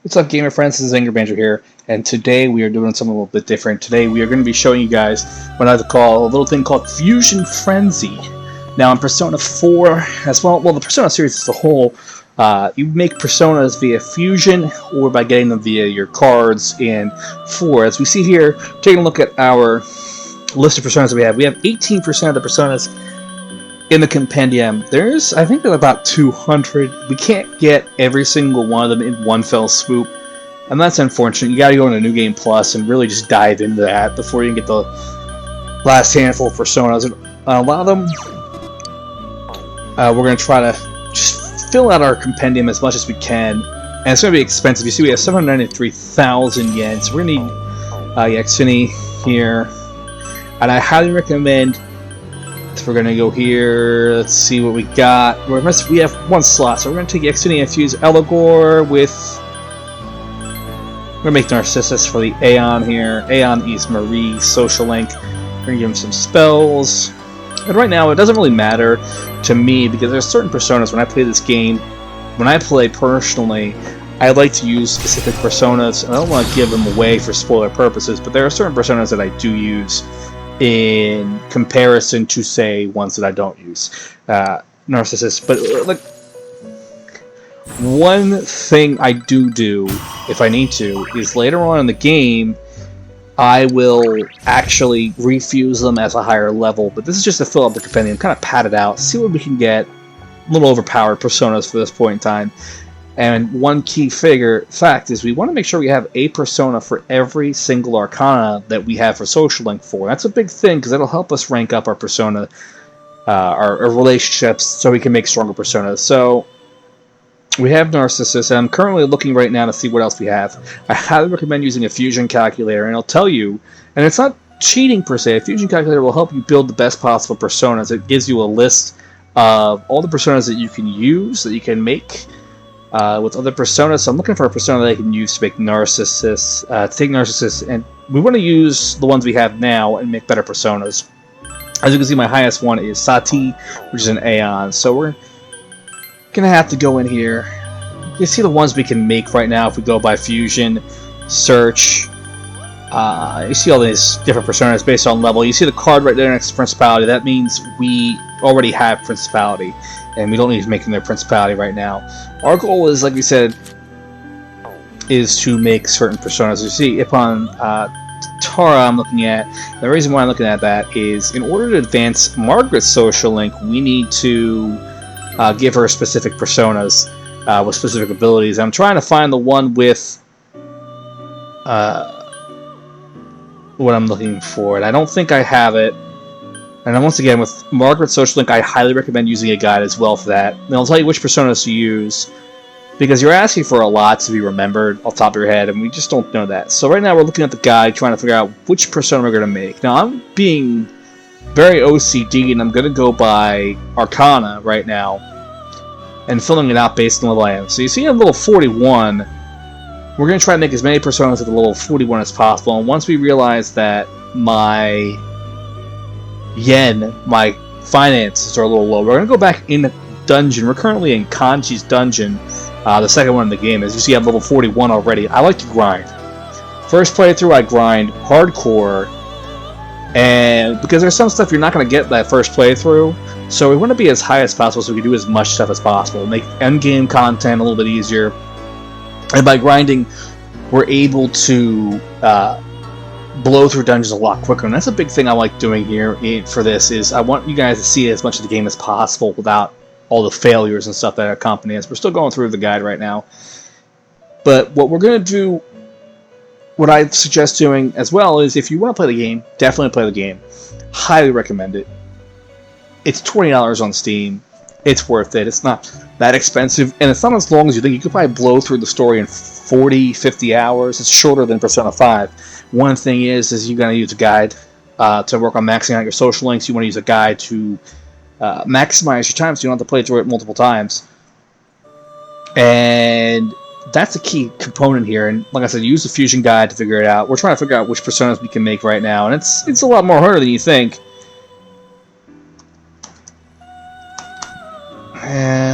What's up, gamer friends? This is Anger Banjo here, and today we are doing something a little bit different. Today we are going to be showing you guys what I like to call a little thing called Fusion Frenzy. Now, in Persona 4, as well, the Persona series as a whole, you make personas via fusion or by getting them via your cards in 4. As we see here, taking a look at our list of personas that we have 18% of the personas in the compendium. There's, I think, about 200. We can't get every single one of them in one fell swoop, and that's unfortunate. You gotta go into New Game Plus and really just dive into that before you can get the last handful of personas. And a lot of them, we're gonna try to just fill out our compendium as much as we can, and it's gonna be expensive. You see, we have 793,000 yen, so we're gonna need Yaxini here, and I highly recommend. So we're gonna go here. Let's see what we got. We have one slot, so we're gonna take Yaxini and fuse Eligor with. We're gonna make Narcissus for the Aeon here. Aeon is Marie, Social Link. We're gonna give him some spells. And right now, it doesn't really matter to me because there's certain personas when I play this game. When I play personally, I like to use specific personas. And I don't want to give them away for spoiler purposes, but there are certain personas that I do use in comparison to, say, ones that I don't use. Narcissus. But, like, one thing I do, if I need to, is later on in the game, I will actually refuse them as a higher level. But this is just to fill up the compendium, kind of pad it out, see what we can get. A little overpowered personas for this point in time. And one key fact is we want to make sure we have a persona for every single arcana that we have for Social Link 4. That's a big thing because it'll help us rank up our persona, our relationships, so we can make stronger personas. So we have Narcissus, and I'm currently looking right now to see what else we have. I highly recommend using a fusion calculator, and it'll tell you, and it's not cheating per se, a fusion calculator will help you build the best possible personas. It gives you a list of all the personas that you can use, that you can make, with other personas. So I'm looking for a persona that I can use to make Narcissus, take Narcissus, and we want to use the ones we have now and make better personas. As you can see, my highest one is Sati, which is an Aeon. So we're gonna have to go in here. You can see the ones we can make right now if we go by fusion, search. You see all these different personas based on level. You see the card right there next to Principality. That means we already have Principality, and we don't need to make them their Principality right now. Our goal is, like we said, is to make certain personas. You see, upon Tara, I'm looking at. The reason why I'm looking at that is in order to advance Margaret's Social Link, we need to give her specific personas with specific abilities. I'm trying to find the one with what I'm looking for, and I don't think I have it. And then once again, with Margaret's Social Link, I highly recommend using a guide as well for that. And I'll tell you which personas to use, because you're asking for a lot to be remembered off the top of your head, and we just don't know that. So right now we're looking at the guide, trying to figure out which persona we're going to make. Now, I'm being very OCD, and I'm going to go by Arcana right now, and filling it out based on the level I am. So you see at level 41, we're going to try to make as many personas at the level 41 as possible, and once we realize that my yen, my finances are a little low, we're going to go back in the dungeon. We're currently in Kanji's dungeon, the second one in the game. As you see, I'm level 41 already. I like to grind. First playthrough, I grind hardcore, and because there's some stuff you're not going to get that first playthrough, so we want to be as high as possible so we can do as much stuff as possible, make endgame content a little bit easier. And by grinding, we're able to blow through dungeons a lot quicker. And that's a big thing I like doing here for this, is I want you guys to see as much of the game as possible without all the failures and stuff that accompany us. We're still going through the guide right now. But what we're going to do, what I suggest doing as well, is if you want to play the game, definitely play the game. Highly recommend it. It's $20 on Steam. It's worth it. It's not that expensive, and it's not as long as you think. You could probably blow through the story in 40, 50 hours. It's shorter than Persona 5. One thing is you got to use a guide to work on maxing out your social links. You want to use a guide to maximize your time so you don't have to play through it multiple times. And that's a key component here. And like I said, use the fusion guide to figure it out. We're trying to figure out which personas we can make right now, and it's a lot more harder than you think.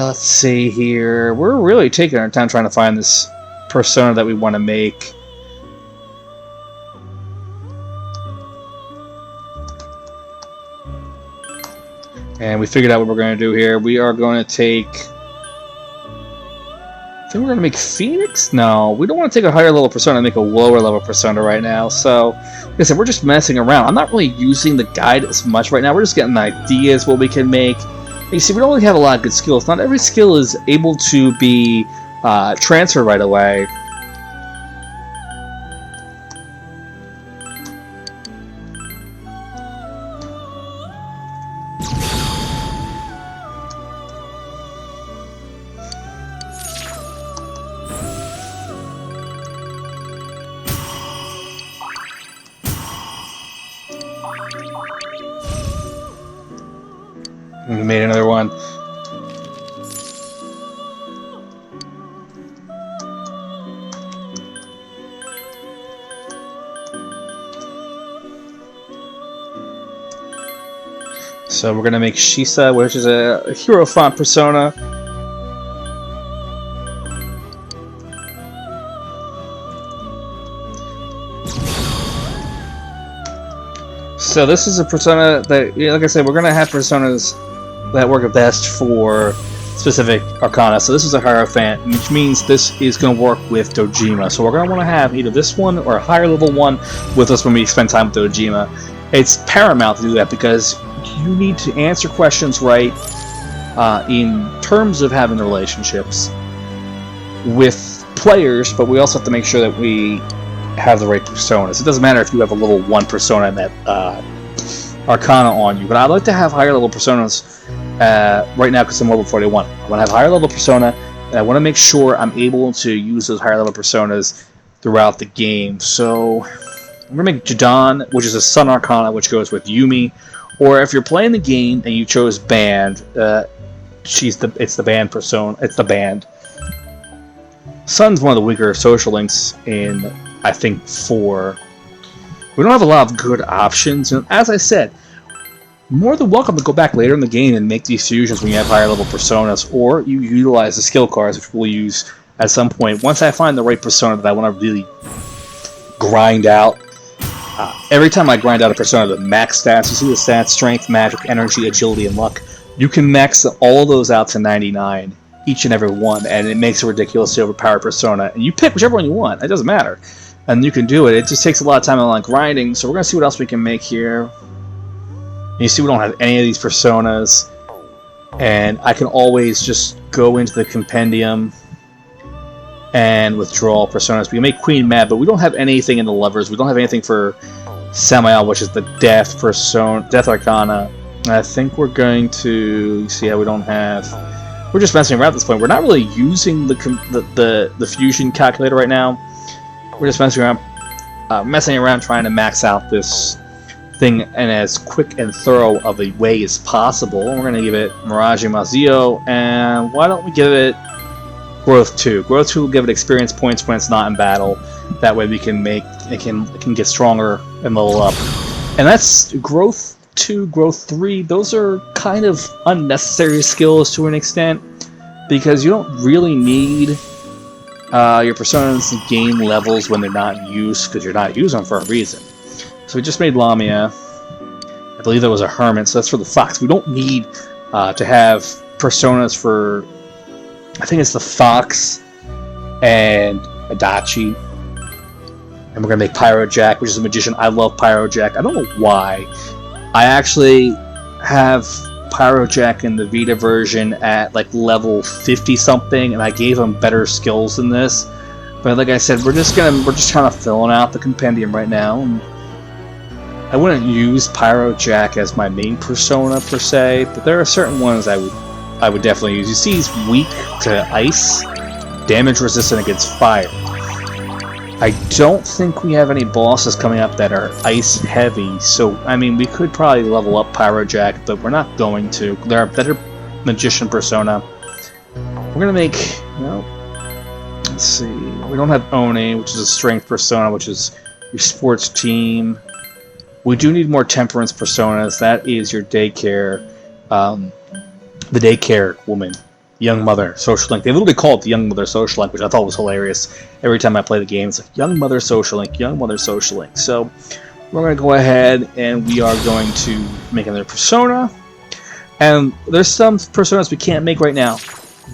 Let's see here. We're really taking our time trying to find this persona that we want to make. And we figured out what we're going to do here. We are going to take... I think we're going to make Phoenix? No, we don't want to take a higher level persona and make a lower level persona right now. So, like I said, we're just messing around. I'm not really using the guide as much right now. We're just getting ideas what we can make. You see, we don't really have a lot of good skills. Not every skill is able to be transferred right away. We made another one. So we're gonna make Shisa, which is a hero font persona. So this is a persona that, like I said, we're gonna have personas that work best for specific arcana. So this is a Hierophant, which means this is going to work with Dojima. So we're going to want to have either this one or a higher level one with us when we spend time with Dojima. It's paramount to do that because you need to answer questions right in terms of having the relationships with players, but we also have to make sure that we have the right personas. It doesn't matter if you have a level 1 persona in that arcana on you, but I'd like to have higher level personas right now because I'm level 41. I want to have higher level persona, and I want to make sure I'm able to use those higher level personas throughout the game. So I'm going to make Jadon, which is a Sun Arcana, which goes with Yumi, or if you're playing the game and you chose Band, it's the Band persona. It's the Band. Sun's one of the weaker social links in, I think, 4. We don't have a lot of good options, and as I said, more than welcome to go back later in the game and make these fusions when you have higher level personas, or you utilize the skill cards, which we'll use at some point. Once I find the right persona that I want to really grind out, every time I grind out a persona, the max stats, you see the stats, strength, magic, energy, agility, and luck, you can max all of those out to 99, each and every one, and it makes a ridiculously overpowered persona, and you pick whichever one you want, it doesn't matter, and you can do it. It just takes a lot of time on grinding, so we're going to see what else we can make here. You see we don't have any of these personas, and I can always just go into the compendium and withdraw personas. We can make Queen mad, but we don't have anything in the levers. We don't have anything for Samael, which is the Death persona, Death Arcana. And I think we're going to see how we don't have. We're just messing around at this point. We're not really using the fusion calculator right now. We're just messing around trying to max out this thing in as quick and thorough of a way as possible. We're going to give it Mirage Mazio, and why don't we give it Growth 2? Growth 2 will give it experience points when it's not in battle. That way we can make it can get stronger and level up. And that's Growth 2, Growth 3. Those are kind of unnecessary skills to an extent because you don't really need your personas to gain levels when they're not in use because you're not using them for a reason. So we just made Lamia. I believe that was a Hermit, so that's for the Fox. We don't need to have personas for, I think it's the Fox and Adachi. And we're going to make Pyrojack, which is a Magician. I love Pyrojack. I don't know why. I actually have Pyrojack in the Vita version at like level 50-something, and I gave him better skills than this. But like I said, we're just kind of filling out the compendium right now. And I wouldn't use Pyrojack as my main persona per se, but there are certain ones I would definitely use. You see he's weak to ice, damage resistant against fire. I don't think we have any bosses coming up that are ice heavy, so I mean we could probably level up Pyrojack, but we're not going to. There are better Magician persona. We're gonna make, let's see, we don't have Oni, which is a strength persona, which is your sports team. We do need more temperance personas. That is your daycare, the daycare woman. Young Mother Social Link. They literally call it the Young Mother Social Link, which I thought was hilarious. Every time I play the game, it's like Young Mother Social Link, Young Mother Social Link. So we're going to go ahead and we are going to make another persona. And there's some personas we can't make right now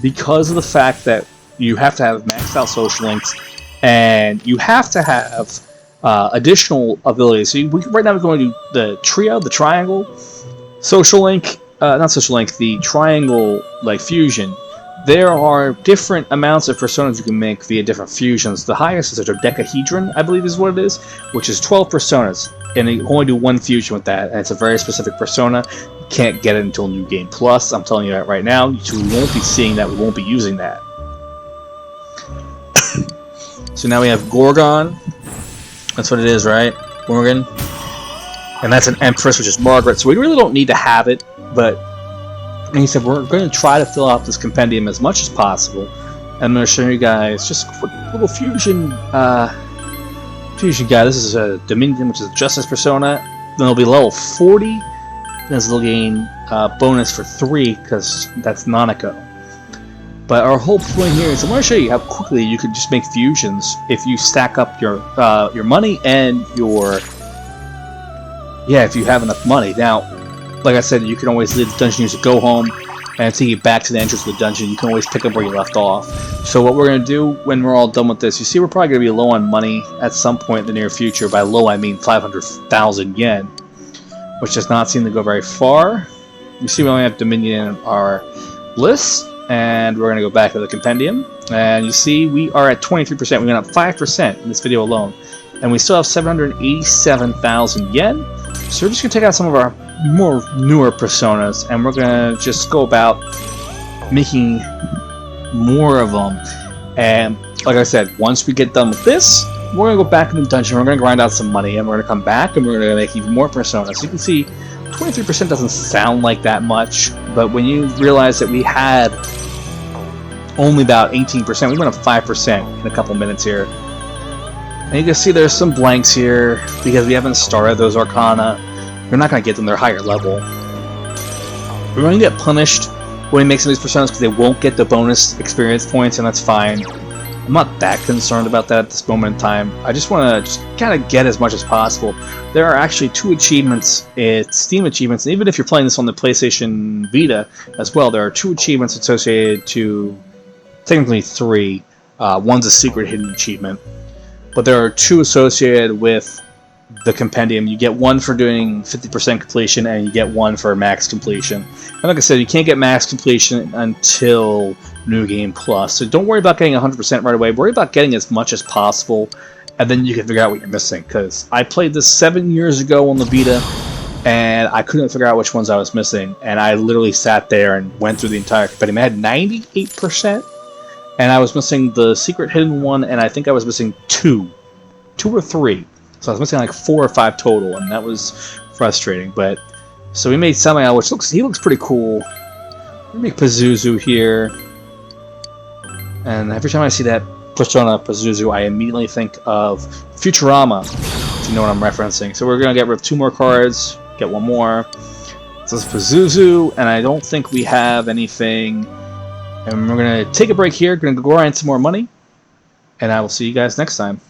because of the fact that you have to have maxed out social links and you have to have additional abilities. So right now we're going to do the trio, the triangle, social link, not social link, the triangle like fusion. There are different amounts of personas you can make via different fusions. The highest is a dodecahedron, I believe is what it is, which is 12 personas. And you only do one fusion with that, and it's a very specific persona. You can't get it until New Game Plus. I'm telling you that right now. So we won't be seeing that. We won't be using that. So now we have Gorgon. That's what it is, right? Gorgon. And that's an Empress, which is Margaret. So we really don't need to have it, but like he said, we're going to try to fill out this compendium as much as possible. And I'm going to show you guys just a quick little fusion guy. This is a Dominion, which is a Justice persona. Then it'll be level 40. Then they'll gain bonus for 3 because that's Nanako. But our whole point here is I want to show you how quickly you can just make fusions if you stack up your money and your if you have enough money. Now, like I said, you can always leave the dungeon, use a go home, and take you back to the entrance of the dungeon. You can always pick up where you left off. So what we're going to do when we're all done with this, you see we're probably going to be low on money at some point in the near future. By low, I mean 500,000 yen, which does not seem to go very far. You see we only have Dominion in our list, and we're going to go back to the compendium. And you see we are at 23%. We went up 5% in this video alone. And we still have 787,000 yen. So we're just going to take out some of our more newer personas, and we're gonna just go about making more of them. And like I said, once we get done with this, we're gonna go back in the dungeon, we're gonna grind out some money, and we're gonna come back and we're gonna make even more personas. So you can see 23% doesn't sound like that much, but when you realize that we had only about 18%, we went up 5% in a couple minutes here. And you can see there's some blanks here because we haven't started those Arcana. We're not going to get them, they're higher level. We're going to get punished when we make some of these personas because they won't get the bonus experience points, and that's fine. I'm not that concerned about that at this moment in time. I just want to just kind of get as much as possible. There are actually 2 achievements, it's Steam achievements, and even if you're playing this on the PlayStation Vita as well, there are 2 achievements associated to, technically 3. One's a secret hidden achievement, but there are 2 associated with the compendium. You get 1 for doing 50% completion, and you get 1 for max completion. And like I said, you can't get max completion until New Game Plus. So don't worry about getting 100% right away. Worry about getting as much as possible, and then you can figure out what you're missing. Because I played this 7 years ago on the Vita, and I couldn't figure out which ones I was missing. And I literally sat there and went through the entire compendium. I had 98%, and I was missing the secret hidden one, and I think I was missing 2 or 3. So I was missing like 4 or 5 total, and that was frustrating. But so we made Samael, which he looks pretty cool. We make Pazuzu here, and every time I see that persona Pazuzu, I immediately think of Futurama, if you know what I'm referencing. So we're gonna get rid of 2 more cards, get 1 more. So this is Pazuzu, and I don't think we have anything. And we're gonna take a break here. Gonna go grind some more money, and I will see you guys next time.